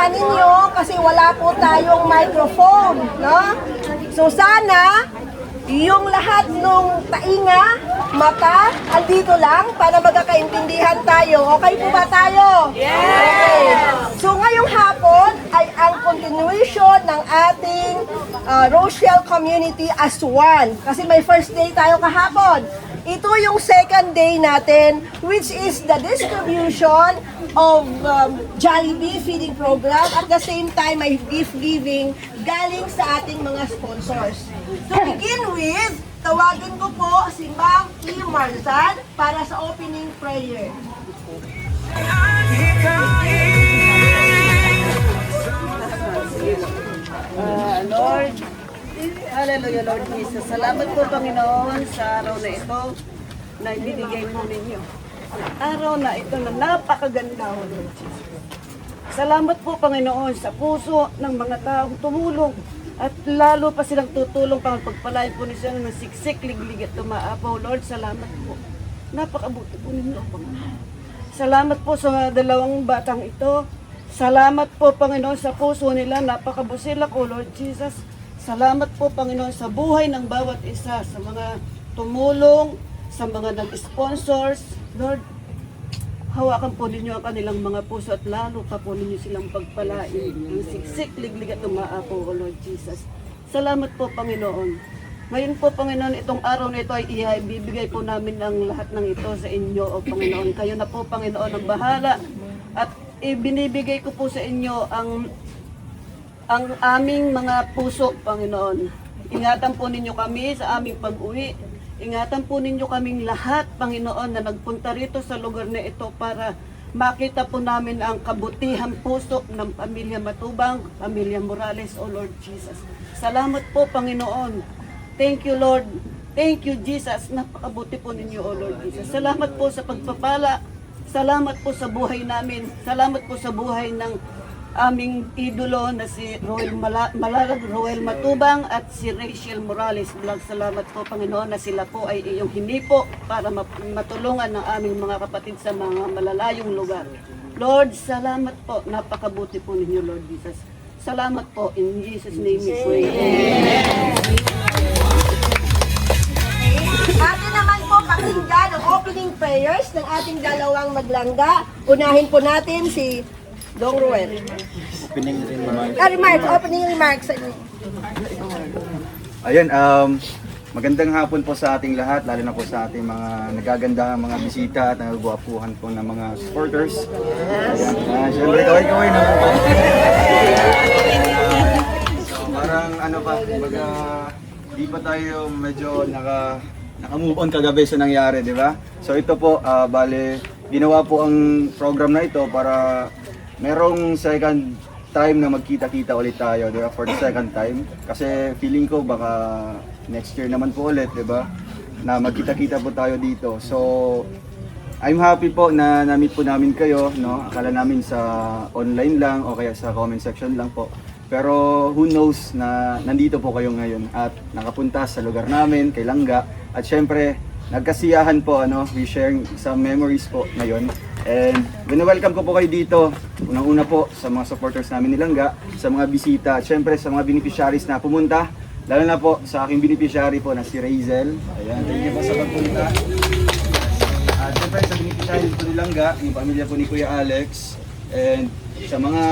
Tingnan ninyo kasi wala po tayong microphone, no? So sana yung lahat ng tainga, mata, andito lang para magkakaintindihan tayo. Okay po ba tayo? Yes! Okay. So ngayong hapon ay ang continuation ng ating Rochelle community as one. Kasi may first day tayo kahapon. Ito yung second day natin, which is the distribution of Jollibee feeding program. At the same time, may gift giving galing sa ating mga sponsors. To begin with, tawagin ko po si Ma'am E. Marzan para sa opening prayer. Lord, hallelujah Lord Jesus. Salamat po Panginoon sa araw na ito na ibinigay mo ninyo. Araw na ito na napakaganda, O Lord Jesus. Salamat po Panginoon sa puso ng mga taong tumulong at lalo pa silang tutulong pang pagpalain po niya ng siksik, liglig at tumaapaw. Lord, salamat po. Napakabuti po ninyo, Panginoon. Salamat po sa mga dalawang batang ito. Salamat po, Panginoon, sa puso nila. Napakabusilak, O Lord Jesus. Salamat po, Panginoon, sa buhay ng bawat isa, sa mga tumulong, sa mga nag-sponsors. Lord, hawakan po ninyo ang kanilang mga puso at lalo pa po ninyo silang pagpalain ng siksik, liglig at umaapo, O Lord Jesus. Salamat po, Panginoon. Ngayon po, Panginoon, itong araw na ito ay ibibigay po namin ang lahat ng ito sa inyo, O Panginoon. Kayo na po, Panginoon, ang bahala. At ibinibigay ko po sa inyo ang aming mga puso, Panginoon. Ingatan po ninyo kami sa aming pag-uwi. Ingatan po ninyo kaming lahat, Panginoon, na nagpunta rito sa lugar na ito para makita po namin ang kabutihan puso ng Pamilya Matubang, Pamilya Morales, O Lord Jesus. Salamat po, Panginoon. Thank you, Lord. Thank you, Jesus. Napakabuti po ninyo, O Lord Jesus. Salamat po sa pagpapala. Salamat po sa buhay namin. Salamat po sa buhay ng aming idolo na si Roel Matubang at si Rachel Morales. Salamat po, Panginoon, na sila po ay iyong hinipo para matulungan ng aming mga kapatid sa mga malalayong lugar. Lord, salamat po. Napakabuti po ninyo, Lord Jesus. Salamat po. In Jesus' name we pray. Atin naman po pakinggan ang opening prayers ng ating dalawang maglangga. Unahin po natin si Dong Ruel. Opening Opening remarks. Ayan, magandang hapon po sa ating lahat, lalo na po sa ating mga nagagandang mga bisita at nagagwapuhan po ng mga supporters. Ayan, syempre kaway-kaway naman po. Parang ano pa, kumbaga, di pa tayo medyo naka-move on kagabi sa nangyari, di ba? So ito po, bale, ginawa po ang program na ito para merong second time na magkita-kita ulit tayo, di ba? For the second time. Kasi feeling ko baka next year naman po ulit, di ba? Na magkita-kita po tayo dito. So, I'm happy po na na-meet po namin kayo, no? Akala namin sa online lang o kaya sa comment section lang po. Pero who knows na nandito po kayo ngayon at nakapunta sa lugar namin, kay Langga. At syempre, nagkasiyahan po, we sharing some memories po ngayon. And welcome ko po kayo dito. Unang-una po sa mga supporters namin ni Langga, sa mga bisita, at syempre sa mga beneficiaries na pumunta. Lalo na po sa aking beneficiary po na si Razel. Ayan, thank you po sa pagpunta. At syempre sa beneficiaries po ni Langga, yung pamilya po ni Kuya Alex. And sa mga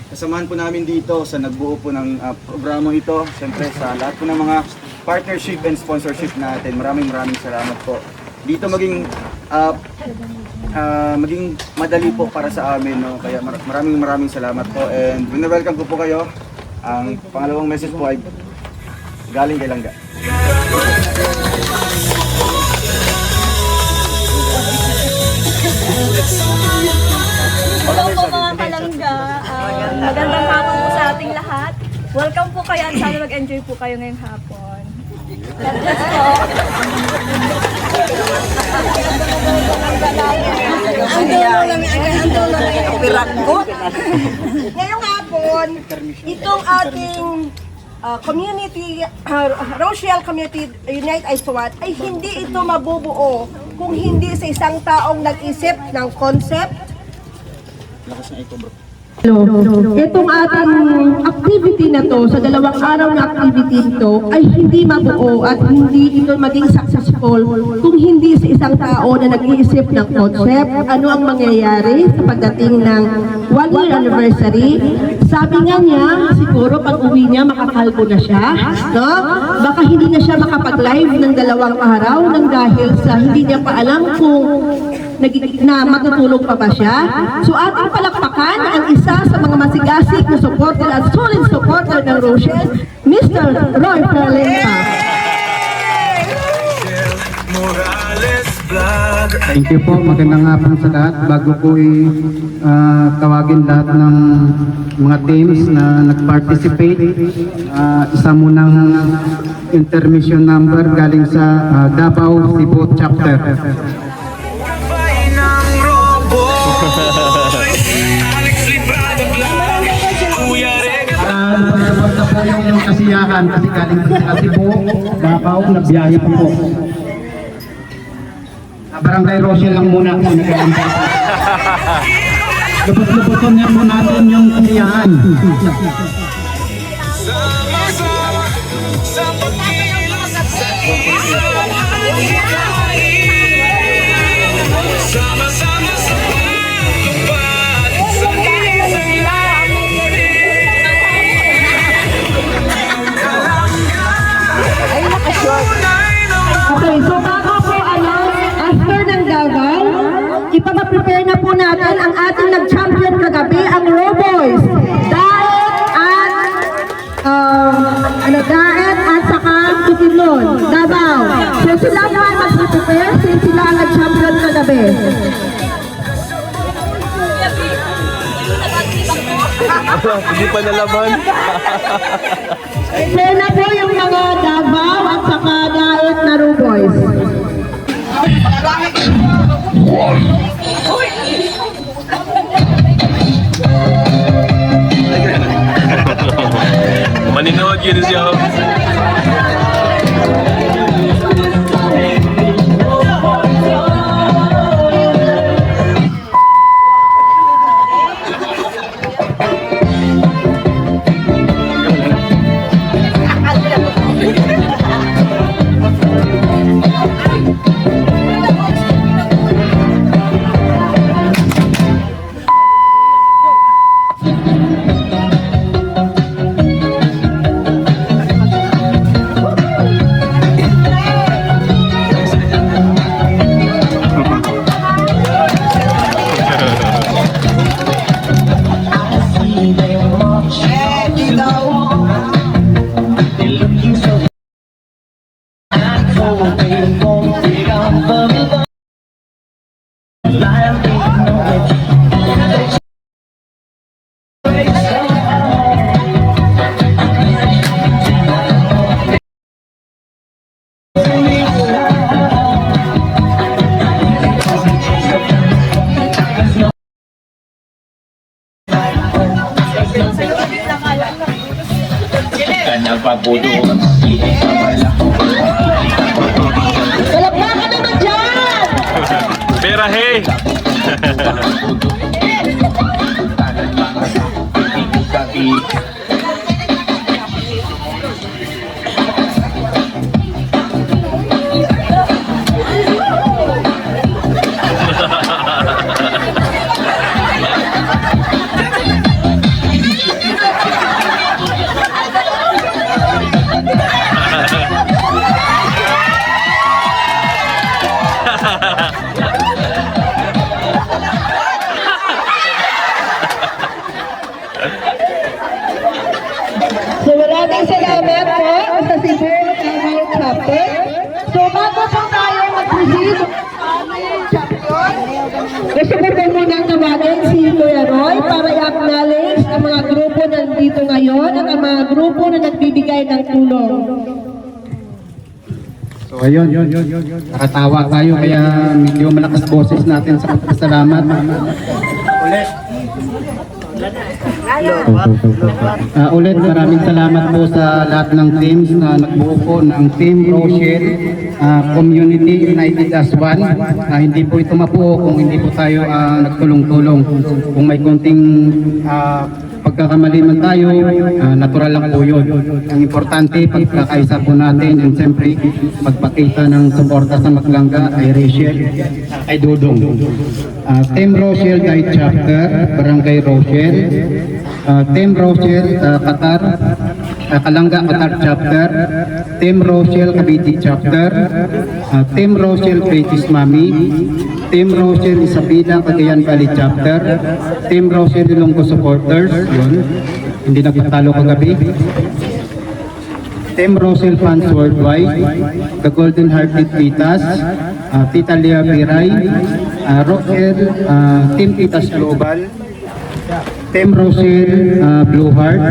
kasamahan po namin dito sa nagbuo po ng programang ito, syempre sa lahat po ng mga partnership and sponsorship natin, maraming salamat po. Dito maging madali po para sa amin, no? Kaya maraming salamat po and welcome ko po kayo. Ang pangalawang message po ay galing kay Langga. Hello po mga kalangga. Magandang hapon po sa ating lahat. Welcome po kayo at sana mag-enjoy po kayo ngayong hapon. God bless po. Ngayong hapon, itong ating community, Rochelle Community Unite as One, ay hindi ito mabubuo kung hindi sa isang taong nag-isip ng concept, Lakas na ito, bro. Itong ating activity na to, sa 2 araw na activity ito, ay hindi mabuo at hindi ito maging successful kung hindi sa isang tao na nag-iisip ng concept, ano ang mangyayari sa pagdating ng 1-year anniversary. Sabi nga niya, siguro pag uwi niya, makakalbo na siya, no? Baka hindi na siya makapag-live ng 2 araw nang dahil sa hindi niya pa alam kung na matutulog pa ba siya. So ating palakpakan ang isa sa mga masigasig na supporter at solid supporter ng Rochelle, Mr. Roy Ferlenta. Thank you po. Magandang hapon sa lahat. Bago po tawagin lahat ng mga teams na nag-participate, isa munang intermission number galing sa Davao Cebu chapter. Basta po yung kasiyahan kasi galing sa Cebu, Davao, nagbiyahe po po. Barangay Rochelle lang muna ako nagkakampan. Lubos-luboson niya po natin yung kasiyahan. Okay, so bago po after ng Davao, ipapaprepare na po natin ang ating nag-champion kagabi, ang Raw Boys. Daet at saka Tukinlon, Davao. So sila po ay mag-prepare since sila ang nag-champion kagabi. Hindi pa nalaman. Prepare na po yung mga Davao at saka Daet na Raw Boys. Maninood yun siya. Kanya pabudo. Palakpakan naman dyan! Pera hey! So maraming salamat po sa Cebu Davao Chapter. So bago po tayo mag-proceed sa aming champion, gusto ko po munang tawagin si Kuya Roy para i-acknowledge ang mga grupo na nandito ngayon at ang mga grupo na nagbibigay ng tulong. So ayun, nakatawa tayo kaya medyo malakas boses natin sa salamat. Ulit. Ulit maraming salamat po sa lahat ng teams na nagbuo po ng Team Rochelle Community United as One. Hindi po ito mabuo kung hindi po tayo nagtulong-tulong. Kung may konting pagkakamali man tayo, natural lang po yun. Ang importante, pagkakaisa po natin, and siyempre, pagpakita ng suporta sa Maglangga ay Rachel, ay Dudong. Team Rochelle Guide Chapter, Barangay Rochelle. Team Rochelle Qatar, Kalangga Qatar Chapter. Team Rochelle Cavite Chapter. Team Rochelle Betis Mami. Team Rochelle Isabela Cagayan Valley Chapter. Team Rochelle Ilonggo Supporters. Yun. Hindi nagtatalo kagabi. Team Rochelle Fans Worldwide, The Golden Hearted Titas, Tita Lea Piray, Rochelle, Team Titas Global, Team Rochelle Blue Heart,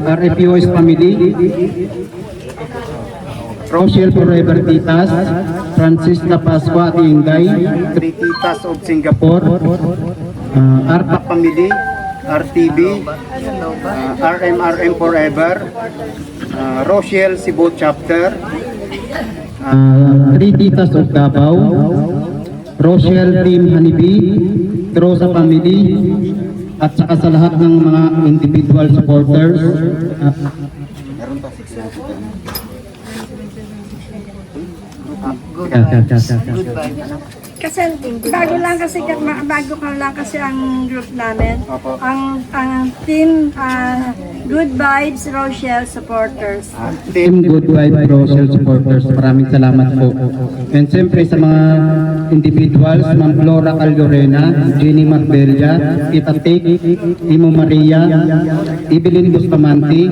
RFUS Family, Rochelle Forever Titas, Francisca Pascua at Ingay, Three Titas of Singapore, ARPA Family, RTB, RMRM Forever, Rochelle Cebu Chapter, Three Titas of Davao, Rochelle Team Honeybee, Trosa Family, at saka sa lahat ng mga individual supporters. Kasi bago lang kasi ang group namin. Ang team Good Vibes Rochelle Supporters. Team Good Vibes Rochelle Supporters, maraming salamat po. And siyempre sa mga individuals, Ma'am Flora Calorena, Jenny Marbella, Tita Tek, Imo Maria, Evelyn Bustamante,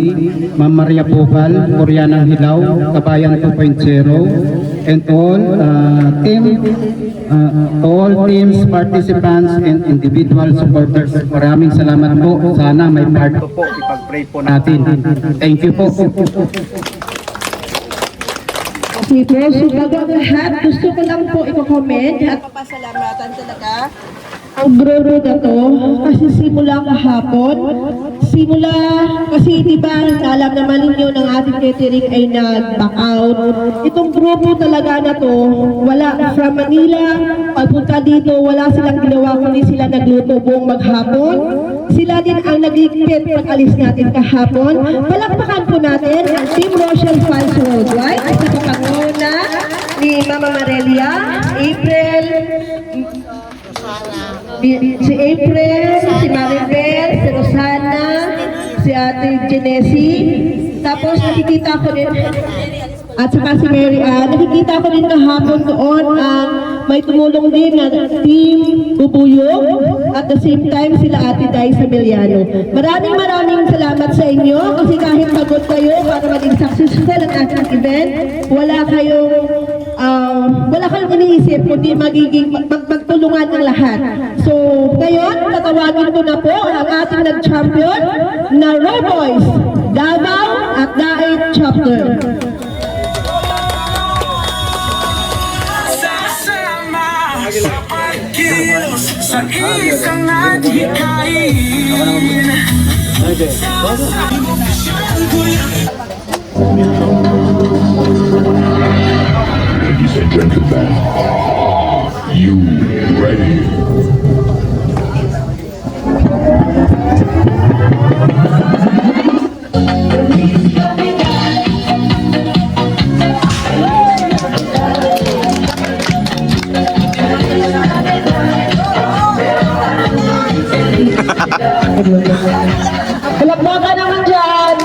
Ma'am Maria Pupal, Koreanang Hilaw, Kabayan 2.0, and all teams, participants, and individual supporters. Maraming salamat po. Sana may part po, ipag-pray po natin. Thank you po. Okay po, so bago ang lahat, gusto ko lang po i-comment at Papasalamatan talaga. ang grupo na to kasi simula kahapon, kasi diba alam naman ninyo ng ating catering ay nag-back out. Itong grupo talaga na to, wala from Manila, pagpunta dito, wala silang ginawa kundi sila nagluto buong maghapon. Sila din ang nagligpit pag-alis natin kahapon. Palakpakan po natin ang Team Rochelle Fans Worldwide sa kapanguna ni Mama Marelia, April, si Maribel, si Rosana, si Ate Genesie, tapos nakikita ko din, at saka si Mary Ann, nakikita ko din kahapon doon ang may tumulong din na Team Bubuyog, at the same time sila Ate Dai Samiliano. Maraming salamat sa inyo kasi kahit pagod kayo para maging successful ang ating event, wala kayong iniisip kundi magtulungan ng lahat. So, ngayon, tatawagin ko na po ang ating nag-champion na Raw Boys, Davao at Daet Chapter. Sa isang adhikain. Ladies and gentlemen, are you ready? Palakpakan naman dyan!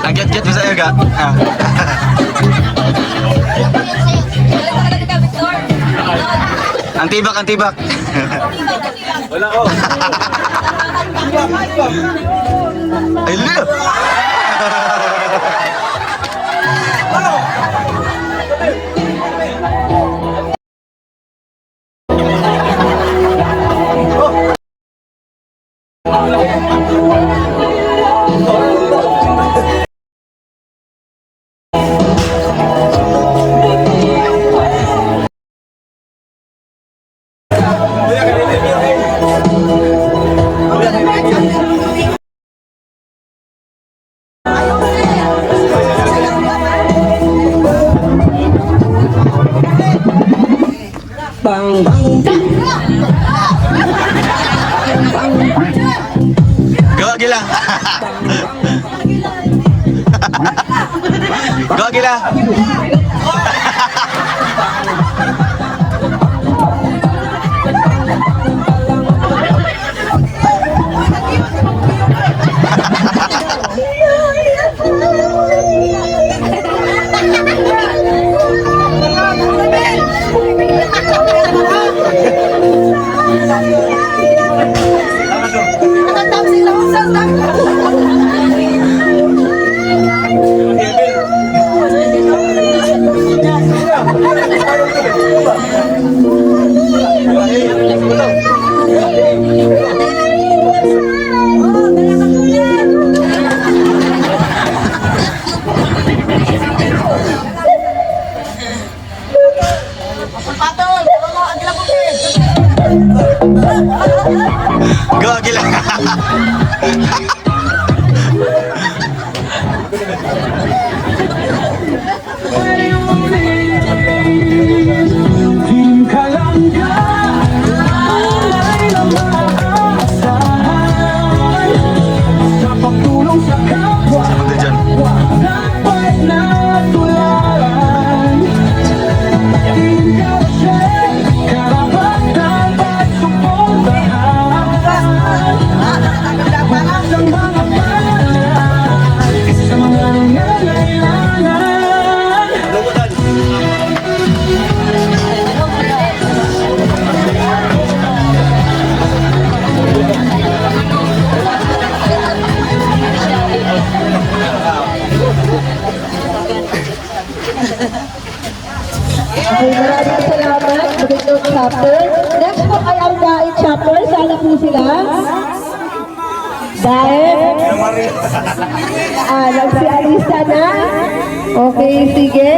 Ang get mo sa'yo, ga? Ang tibak. Wala ko. Ay, lilo! Go Gila. Go Gila. Go Gila. Sumunod dyan. Okay, maraming salamat. Magandang chapter. Next po ay ang Daig chapter. Sana po sila. Daig. Nagsialisa na. Okay, sige.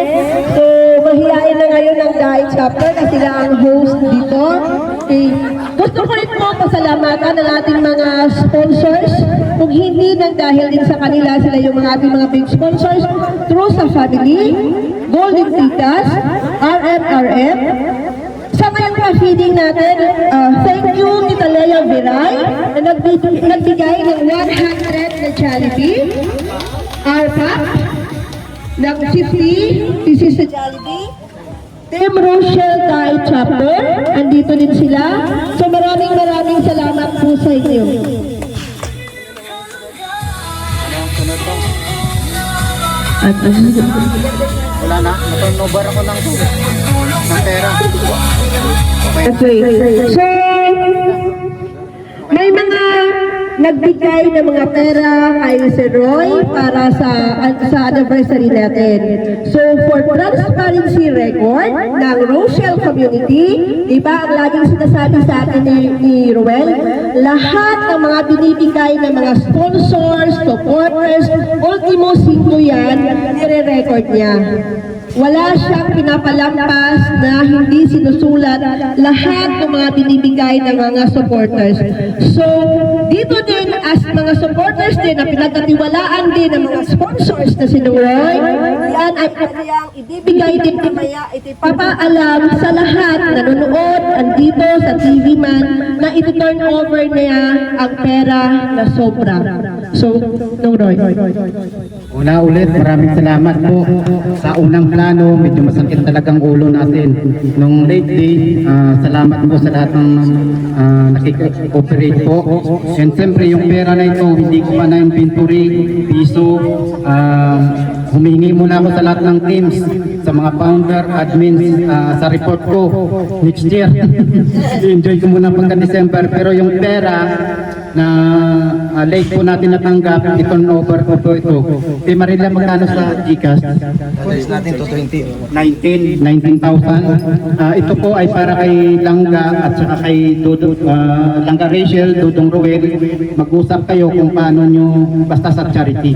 So, mahihain na ngayon ang Daig chapter kasi sila ang host dito. Okay. Gusto ko rin po pasalamatan ang ating mga sponsors. Kung hindi nang dahil din sa kanila, sila yung mga ating mga big sponsors. True sa Family, Golden Titas, RMRM. Sa ngayong pa-feeding natin, thank you Tita Lea Viray na nagbigay ng 100 na charity. RPAC ng 50 pieces sa Jollibee. Team Rochelle Thai Chapter, andito din sila. So maraming salamat po sa inyo. At Wala na, naturnover ako ng pera. okay. So, may mga nagbigay ng mga pera kay Sir Roy para sa anniversary natin. So, for transparency record ng Rochelle community, diba ang laging sinasabi sa atin ni Ruel, lahat ng mga binibigay ng mga sponsors, supporters, ultimo 5 yan, nire-record niya. Wala siyang pinapalampas na hindi sinusulat lahat ng mga binibigay ng mga supporters. So, dito din as mga supporters din na pinagkatiwalaan din ng mga sponsors na sinuroy, yan ay kanyang ibibigay din mamaya, ipapaalam sa lahat na nanonood andito sa TV man na iti-turn over niya ang pera na sobra. So, no Roy. Una ulit, maraming salamat po sa unang plano. Medyo masakit talagang ulo natin. Nung late day, salamat po sa lahat ng nakik-operate po. And siyempre yung pera na ito, hindi ko pa na-inventory, piso. Humingi muna ako sa lahat ng teams, sa mga founder, admins, sa report ko next year. Enjoy ko muna pagka-December. Pero yung pera na late po natin natanggap, i-turn over ko po ito. Di Marila, magkano sa GCash? Alis natin to 20. 19,000. Ito po ay para kay Langga at saka kay Langga Rachel, Dudong Ruel. Mag-usap kayo kung paano nyo basta sa charity.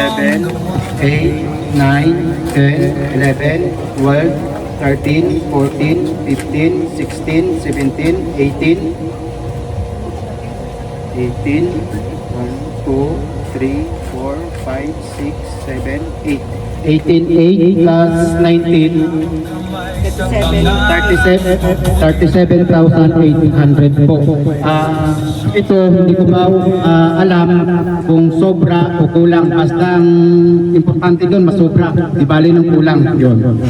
7, 8, 9, 10, 11, 12, 13, 14, 15, 16, 17, 18, 18, 1, 2, 3, 4, 5, 6, 7, 8. 18, 8 plus 19, 37,800 po. Ito, hindi ko alam kung sobra o kulang. Basta ang importante doon, masobra. Di bali ng kulang. Yun.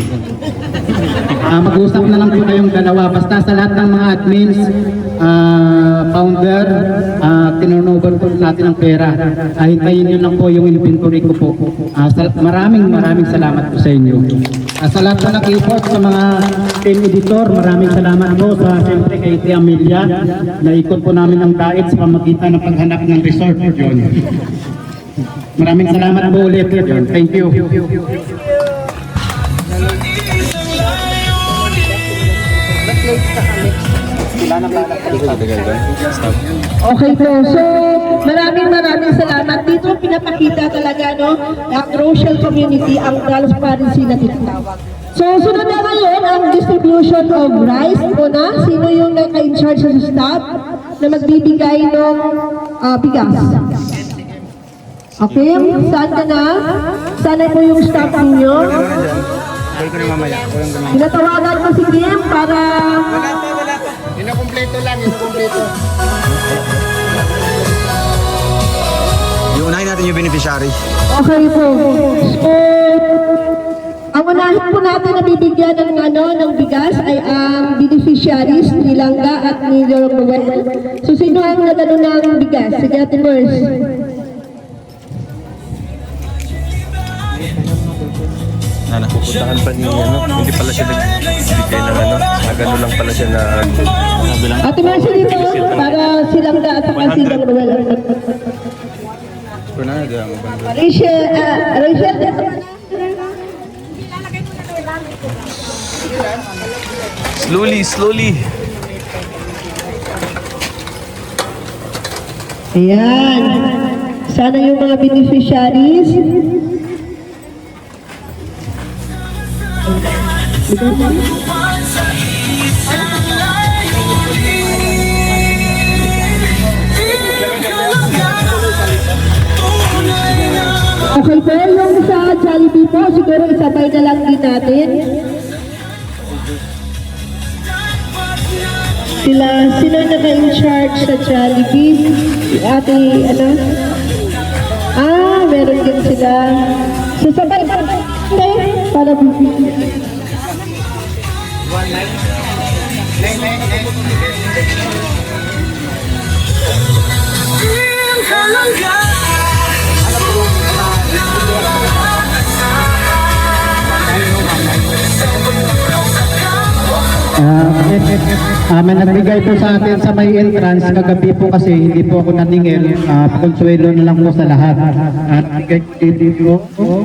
Mag-usap na lang po kayong dalawa. Basta sa lahat ng mga admins, founder, tinurnover po natin ang pera. Hintayin nyo lang po yung inventory ko po. Maraming salamat po sa inyo. Sa lahat po nag-effort sa mga team editor, maraming salamat po sa siyempre kay Tia Amelia. Naikot po namin ang diet sa pamagitan ng paghanap ng resort. Yun. Maraming salamat po ulit. Yun. Thank you. Okay po, so maraming salamat. Dito pinapakita talaga ang Rochelle community, ang transparency na tinatawag. So sunod na ngayon ang distribution of rice. Una, sino yung naka-in-charge sa staff na magbibigay ng bigas? Okay, saan ka na? Sana po yung staff ninyo. Tinatawagan ko si Kim para... Inakompleto lang, inakompleto. Iunahin natin yung beneficiary. Okay po. So, ang unahin po natin na bibigyan ng bigas ay ang beneficiaries ni Langga at ni Romuel. So, sino ang nagano ng bigas? Sige, Ate Merce. Napupuntahan pa ni hindi pala siya nagbigay ng agano lang pala siya na Ate Merce dito para si Langga at saka si Romuel. Rachel, dito ka na. Slowly. Ayan. Sana yung mga beneficiaries. Okay po, yung sa Jollibee po, siguro isabay na lang din natin. Sino naka-in-charge sa Jollibee? Ate, meron din sila. So, sabay pa para bibigyan. May nagbigay po sa atin sa may entrance kagabi po kasi hindi po ako naningil. Consuelo na lang po sa lahat. At bigay dito po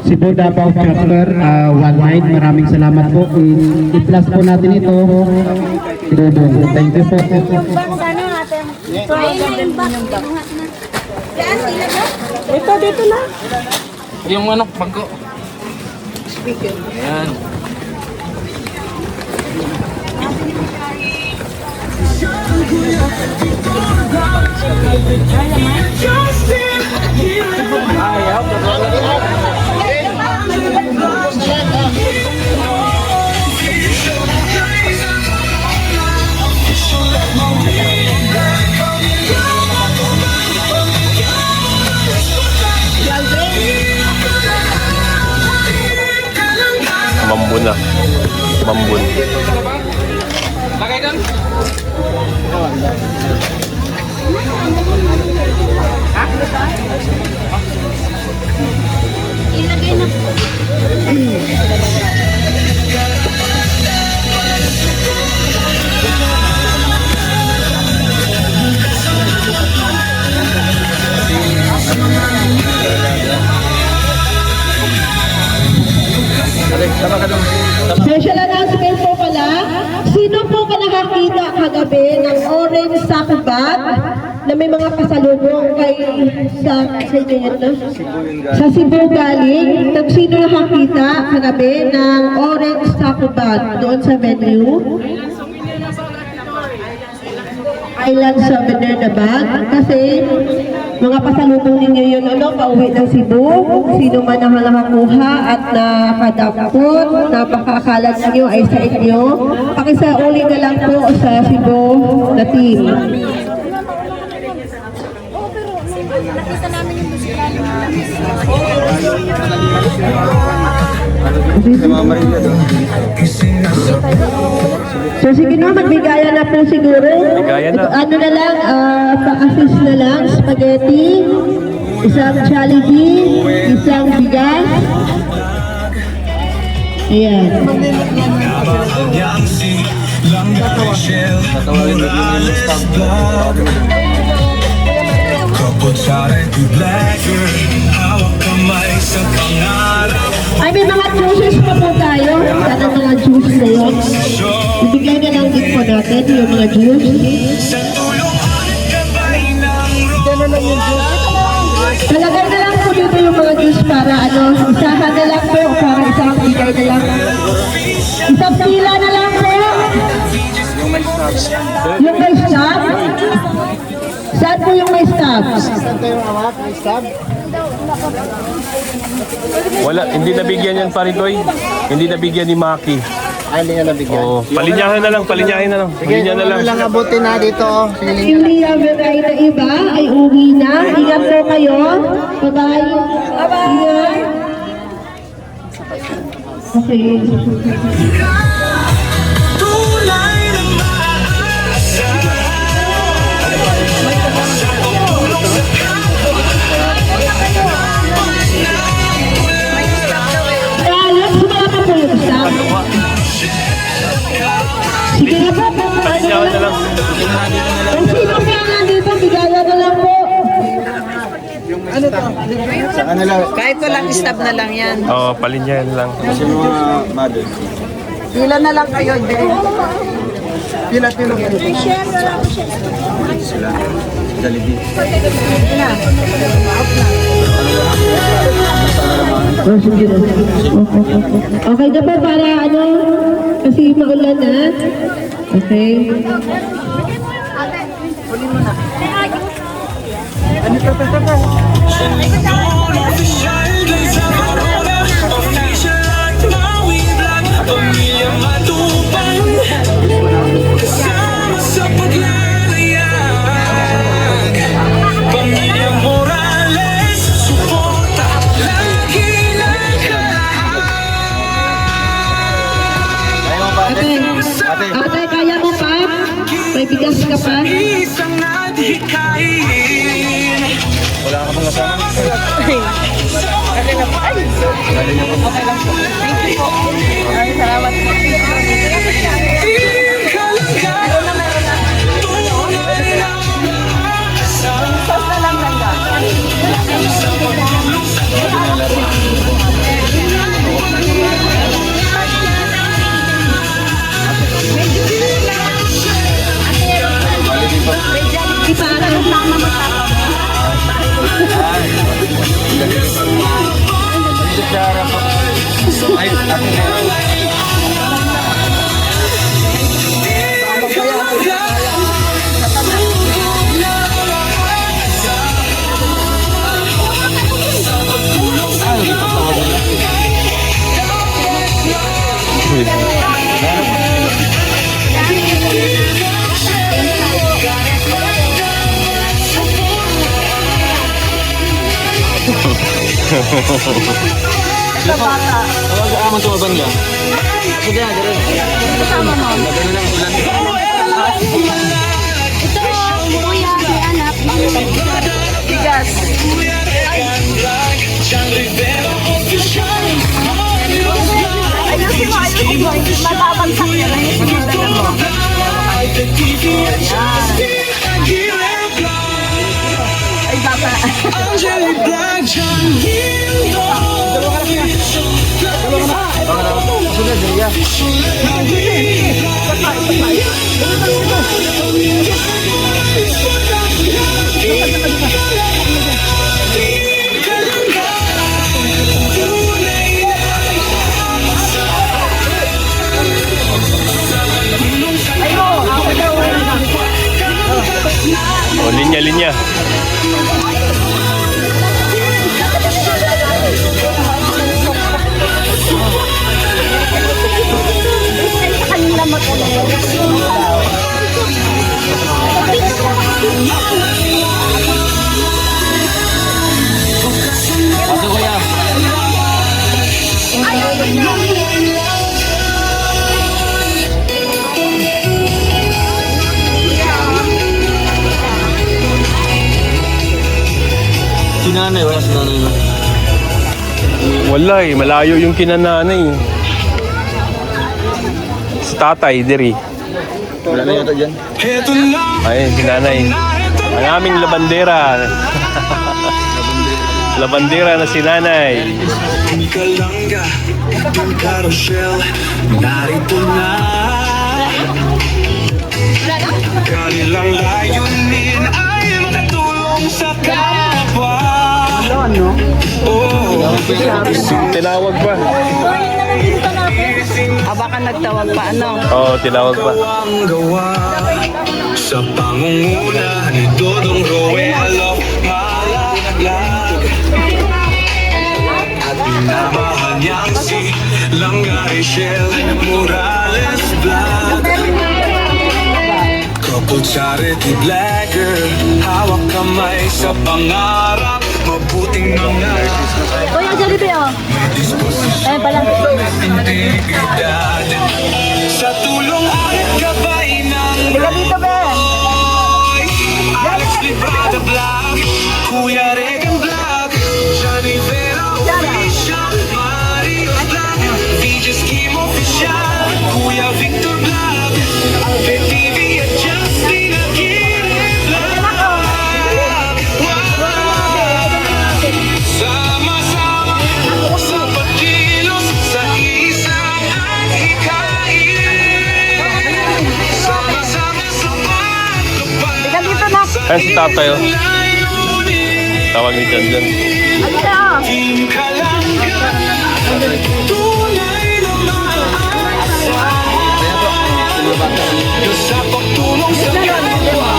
Cebu Davao Chapter 19. Maraming salamat po. I-plus po natin ito. Thank you po. Ito, dito na. yung bangko. Speaker. Ayan. Mambo na Special announcement po pala, sino po ka nakakita kagabi ng orange sack bag na may mga pasalubong sa Cebu galing? Sino nakakita kagabi ng orange sack bag doon sa venue? Island souvenir na bag kasi mga pasalubong ninyo yun pauwi ng Cebu. Sino man ang nakakuha at nakadampot, napakakala ninyo ay sa inyo, pakisauli na lang po sa Cebu na team. Sa mga Maria doon. So sige na, magbigayan na po siguro. Bigayan na. Ano na lang, pa-assist na lang, spaghetti, isang Jollibee, isang bigas. Ayan. Tatawagin mo yung staff. Tawagin mo doon. Ay, may mga juices pa po tayo. Sana mga juice na yun. Ibigay na lang din po natin yung mga juice. Talagay na lang po dito yung mga juice para isahan na lang po, para isang bigay na lang. Isang pila na lang po. Yung may stop. Saan po yung may stop? Wala, hindi nabigyan yan Paritoy. Hindi nabigyan ni Maki. Ay, hindi nga nabigyan. Oo, palinyahin na lang. Palinyahin na lang. lang abutin na dito. Hindi ay na iba ay uwi na. Ingat po kayo. Bye-bye. Bye-bye. Okay. Sige na po. Palinyahin na lang. Kung sino pa nandito, bigayan na lang po. Sa kanila, Kahit walang stab na lang yan. Oo, palinyahin lang. kasi mga mother. Pila na lang kayo, Jay. Sila. Jollibee. Okay na po para kasi maulan na. Okay. Ate, kaya mo pa? May bigas ka pa? Wala ka bang kasama? Tawag ka aman tumabang yan. Kasama mo. Ito, kuya, may anak. Bigas. Ayun si Mayo, matabagsak na lang yung sinundan mo. Ay, baka. O, linya-linya. Kanila mag-alala. Sinanay, wala si nanay mo. Wala eh, malayo yung kinananay. Si tatay, diri. Wala na yata dyan. Ayun, si nanay. Ang aming labandera. Labandera na si nanay. Kalangga, Tungka Rochelle, narito na. Kanilang layunin ay makatulong sa kapwa. Tinawag pa. Baka nagtawag pa, ano? Oo, tinawag pa. Ang gawa sa pangunguna ni Dodong Roelo Malaglag. At pinamahan niyang si Langga Rachel Morales Vlog. Kapag charity blagger, hawak kamay sa pangarap, mabuting mga Kuya, Jollibee, oh. Ayun pala. integridad. Sa tulong at gabay ng Roy, Alex Librada Vlog, Kuya Regan Vlog, Johnny Vera Official, Mario Vlog, DJ Scheme Official, Kuya Victor Vlog, Ate TV at Justin Aguirre Vlog. Sama-sama sa pagkilos sa isang hikain. Sama-sama sa pagtupad sa Ayun si tatay, oh. layunin. Tawag ni Jan Jan. Ano na, oh. Team Kalangga, tunay na maasahan. Sa pagtulong sa kapwa,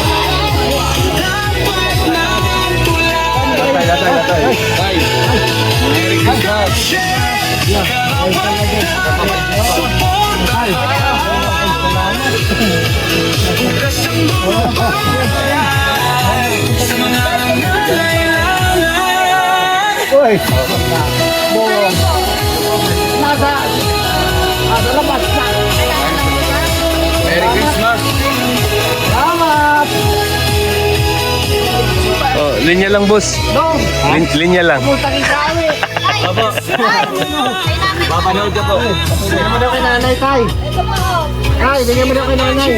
dapat naman tulang. Merry Christmas! Oh, linya lang, boss. Linya lang. Papanood ka po. Bigyan mo daw kay nanay, Tay. Tay, bigyan mo daw kay nanay.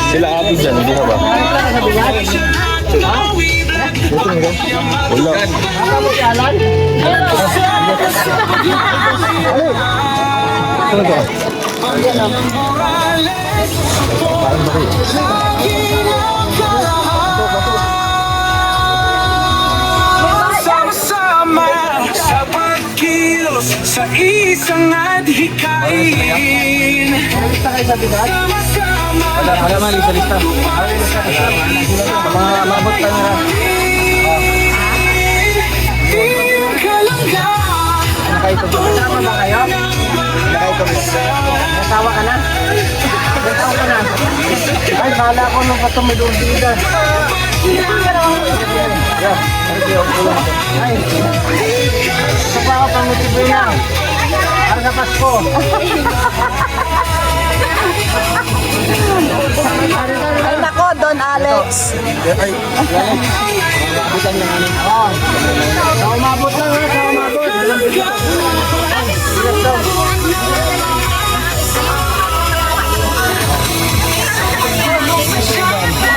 Sila Abi dyan, hindi ka ba? Wala. Sama-sama sa pagkilos sa isang adhikain. Sama-sama sa pagtupad sa Team Kalangga. Kasama ba kayo? Kasawa ka na? Kasawa ka na? Ay, bahala ko nung katumidong bigas. Ay nako, Don Alex.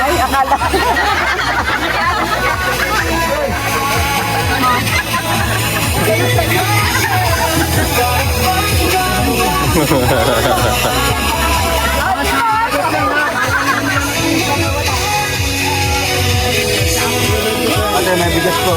Ay, akala. Ate, may bigas po.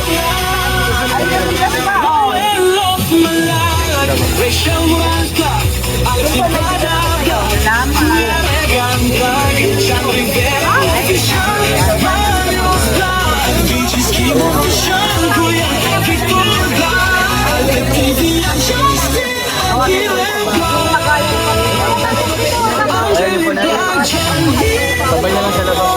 Sabay na lang sa labas.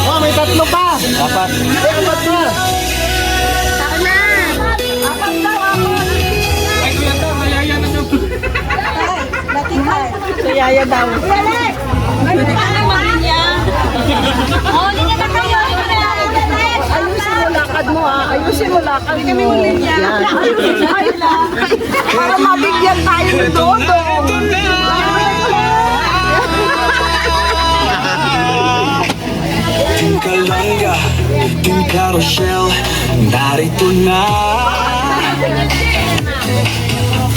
Oh, may tatlo pa. Apat. Ay, apat na. Si Yaya daw. Ayusin mo lakad mo ha. Ayusin mo lakad mo. Kami muli niya. Para mabigyan tayo ng dodong. Ting Kalanga, Ting Carousel, narito na.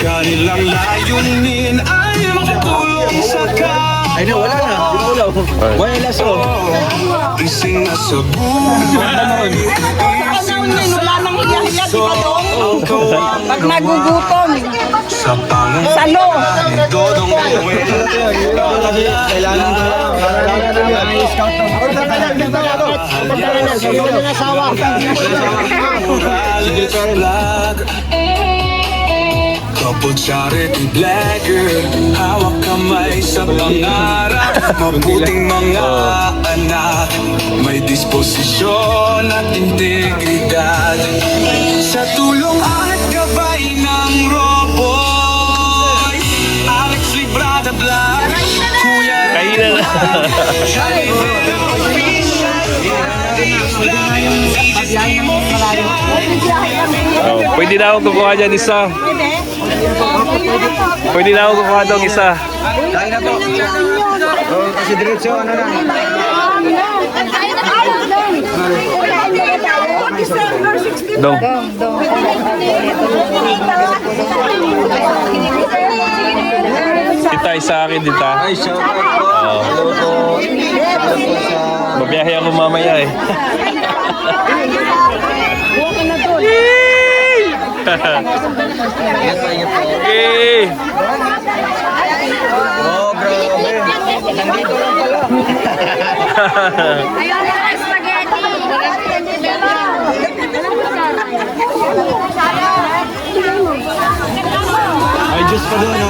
Kanilang layunin ay makatulong sa Ay, no, wala na. Wala na so. ising na sa buhay. Wala nang hiya-hiya, di ba dong? Ang kawang Pag nagugutom, sa pangalan salo. ni Dodong Noel. Kasi kailangan ko. Kailangan i-scout to. Sige, vlog. Couple charity vlogger, hawak kamay sa pangarap. Mabuting mga anak, may disposisyon at integridad. Sa tulong at gabay ng Roboy, Alex Librada Vlog, Kuya Kailan na. Pwede na ako kukuha dyan isa. Pwede na ako kukuha dong isa. Tayo na po. Kasi diretso, ano na. Dong. Tita, isa akin dita. Ay, shout out po. Hello po. Mabiyahe ako mamaya eh. Okay. Oh, grabe. Nandito lang pala. Ayun na, spaghetti. Ay, Diyos pa doon, no?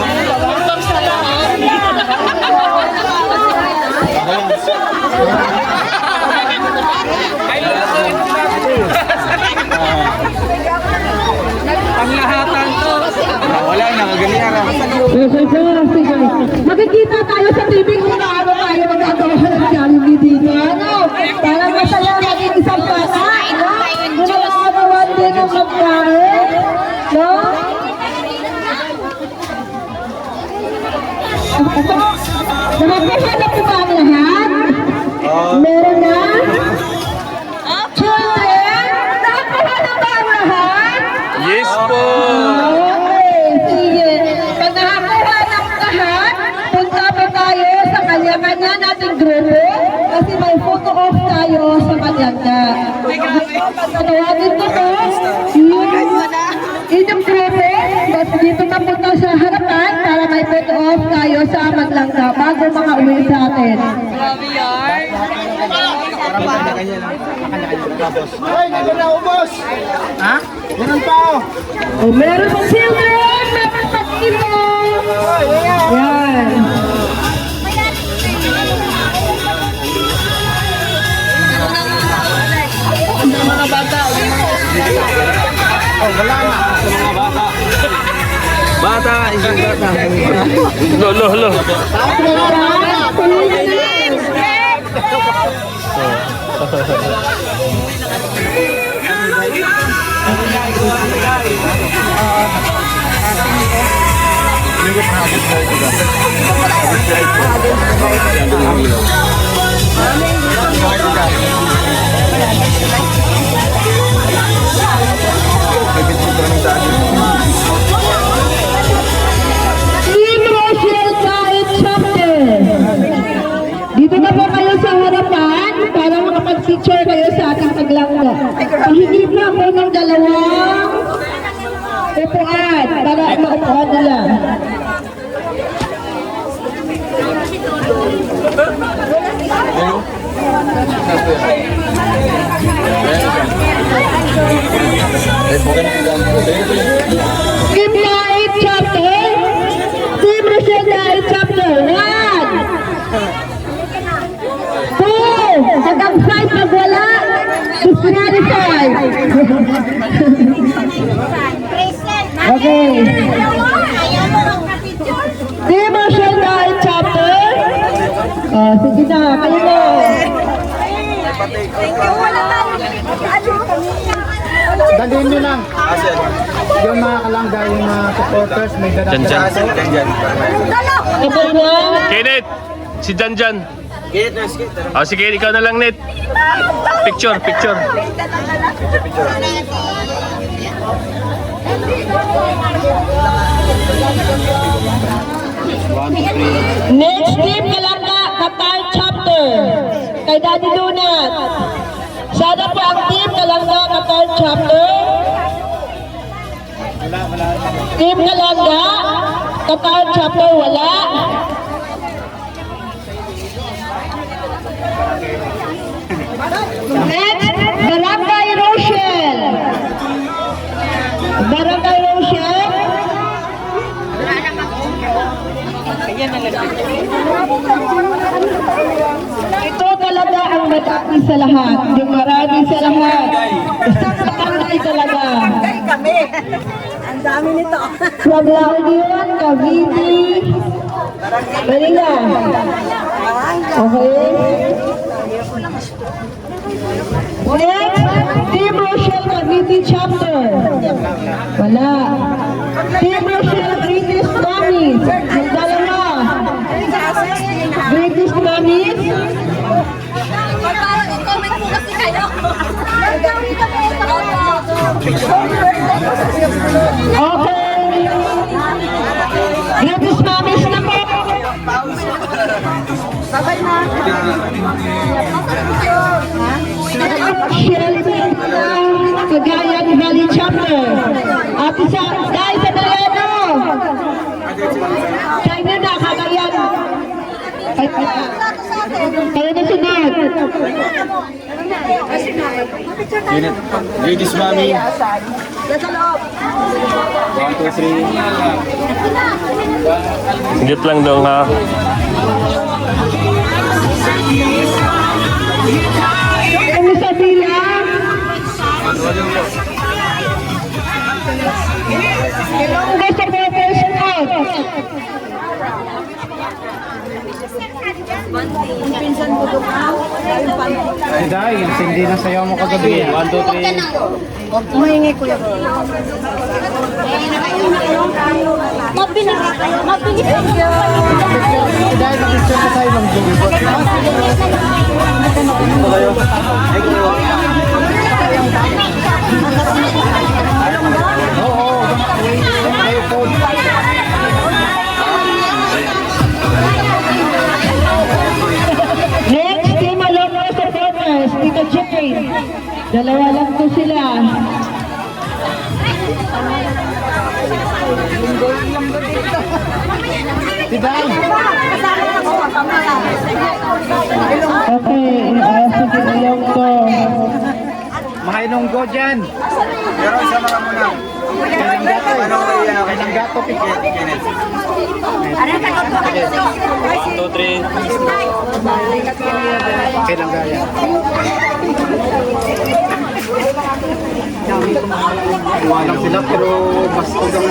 Panglahatan to. Wala, nakaganyan. Makikita tayo sa TV kung ano tayo magagawa ng Jollibee dito. Ano? Para masaya maging isang bata. Kung nakagawa din ng magkain. No? Nakakahanap po ba ang lahat? Meron na? Children, dapat nakakuha ng lahat, punta po tayo sa kanya-kanya nating grupo kasi may photo off tayo sa kanya-kanya. Pagkatawagin ko to, inyong grupo, basta dito na punta sa harapan para may photo off tayo sa Maglangga bago makauwi sa atin. Oh, meron pang children! Meron pang ito! Yan! Bata, isang bata. Lo. Team Rochelle Kahit Chapter. Dito na po kayo sa harapan para makapag-picture kayo sa ating paglangga. Pahigip na po ng dalawang upuan para maupuan nila. Team Kahit Chapter. Team Rochelle Kahit Chapter. 1, 2, hanggang 5 magwala. Disqualified. Okay. Team Rochelle Kahit Chapter. Oh, sige na, kayo na. Dalhin nyo lang. Yung mga kalangga, yung mga supporters, may Dyan. Okay na. Kenneth, si Jan. Ah, sige, ikaw na lang, Net. Picture. Next team Kalangga, Qatar Chapter. Kay Daddy Donut. Sana po ang team Kalangga, Qatar Chapter. Team Kalangga, Qatar Chapter, wala. Next, Barangay Rochelle. Barangay Rochelle. Ito talaga ang matapos sa lahat. Yung marami sa lahat. Isang barangay talaga. Kami. Ang dami nito. From La Union, Cavite, Manila. Okay. Next, Team Rochelle Cavite Chapter. Wala. Team Rochelle British Mamis. Ang dalawa. British Mamis. Comment po kasi kayo. Okay. British Mamis na po. Sabay na. Shelby Cagayan Valley Chapter. At isa, guys, sa Dayano. China na, Cagayan. Kayo na sunod. Ladies, mami. Nasa loob. 1, 2, 3. Higit lang dong, ha? Ano sa bilang? Ilonggo sa Bopes Sport. Pinsan mo doon ka. Ay, dahil, yung sindi ng sayaw mo kagabi. 1, 2, 3. Mahingi kuya. Mabilis. Dahil, mag-picture na tayo ng Oo. Dalawa lang po sila. Okay, sige na yung to. Mahainong go dyan. Pero isa mga muna. Ano kay Kailang gato, pikit. Kenneth? 1, 2, 3. Kailang gaya. Iwanan sila pero mas tugang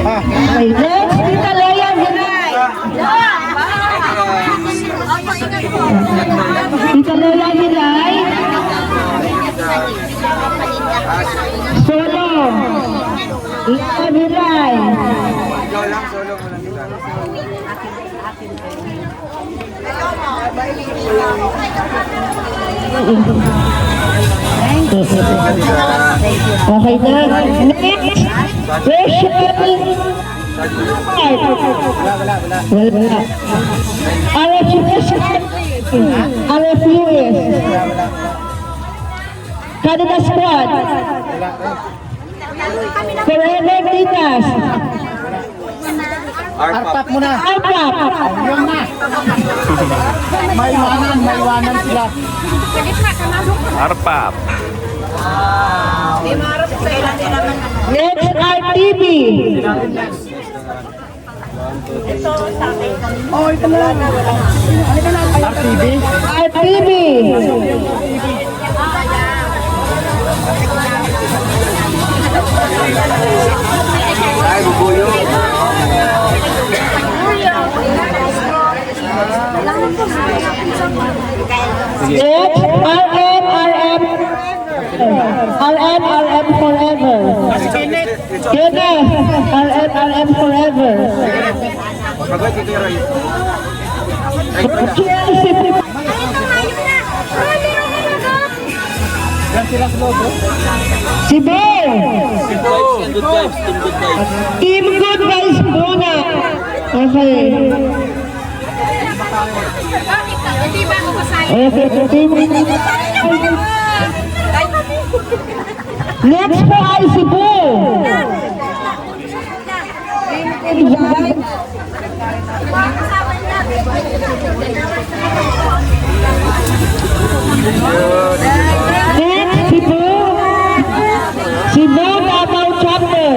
Okay, next, Tita Leia Hilay. Tita Leia Hilay. Solo. Leia Hilay. Ikaw lang, solo mo lang kita. Okay na. Next, Rachel. Wala. RFUS. RFUS. Canada Squad. Forever Titas. Arpap. muna. Alpap. Yun na. Maiwanan sila. Arpap. Next, RTV. RTV. Ay, bubuyo. Next, RM forever. Kenneth, RM forever. Pagod ito yung Roy. Si Bear. Good vibes, team good vibes. Team Good Vibes muna. Okay. Okay, team. Next po ay Cebu. Next, Cebu. Cebu Davao Chapter.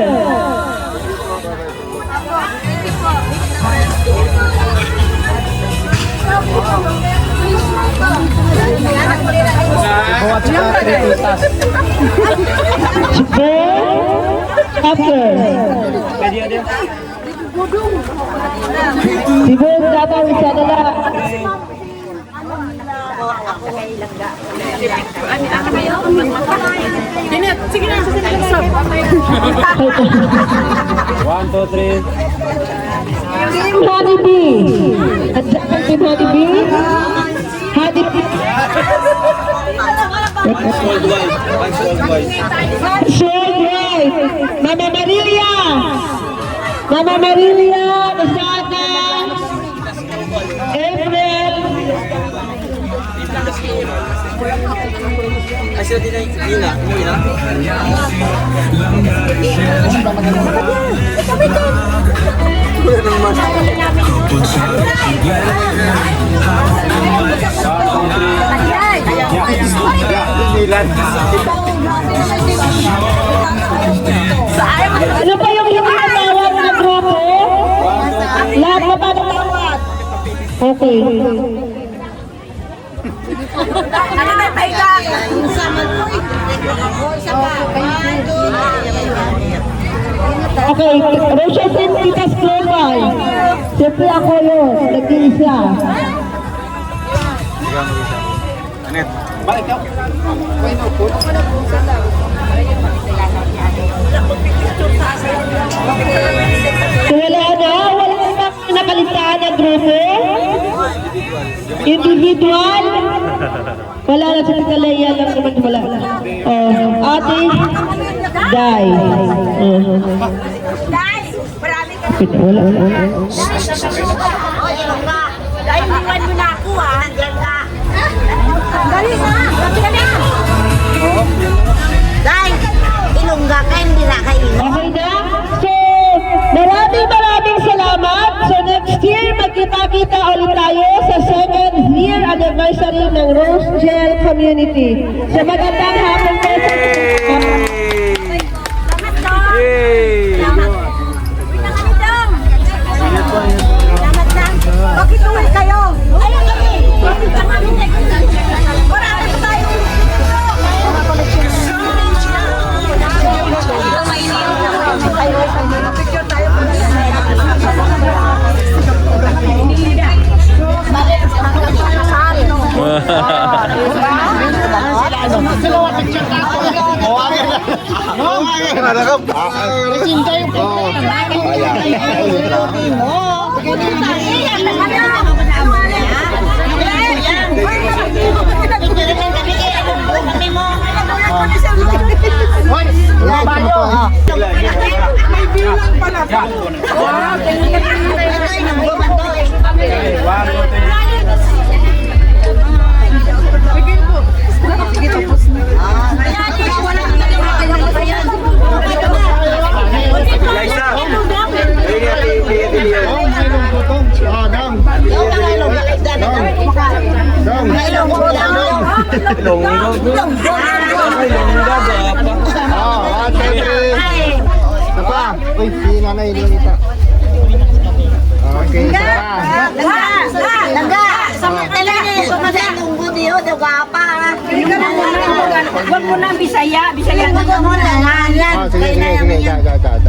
Cebu Chapter. Cebu Davao isa na lang. One, two, three. Team Honeybee. Andiyan ang Team Honeybee. Honeybee. Worldwide. Thanks worldwide. Short right. Mama Marilia. Mama Marilia. Masada. April. Ay, sila din ay Ina. Umuwi na. Ano pa yung hindi natawag na grupo? Lahat na ba natawag? Okay. Okay, Rochelle Sentitas Global. Siyempre ako yun, nag-iisa. Anet. So wala na nakalitaan na grupo? Individual? Wala na sa Leia lang naman wala. Ate, Dai. Wala. Dahil iwan mo na ako ah. Dali na! Dali na! Dahil, ilungga ka, hindi na kayo. Okay na? So, maraming salamat. So, next year, magkita-kita ulit tayo sa 7th year anniversary ng Rosegel Community. So, magandang hapon po sa Bakit uwi kayo? Ayun kami! Marami pa tayo! Uy, si nanay lang ita. Okay, Langga! Sa talaga eh, sumasalunggo niyo, dugapa. Huwag mo na Bisaya. Bisaya mo na. sige.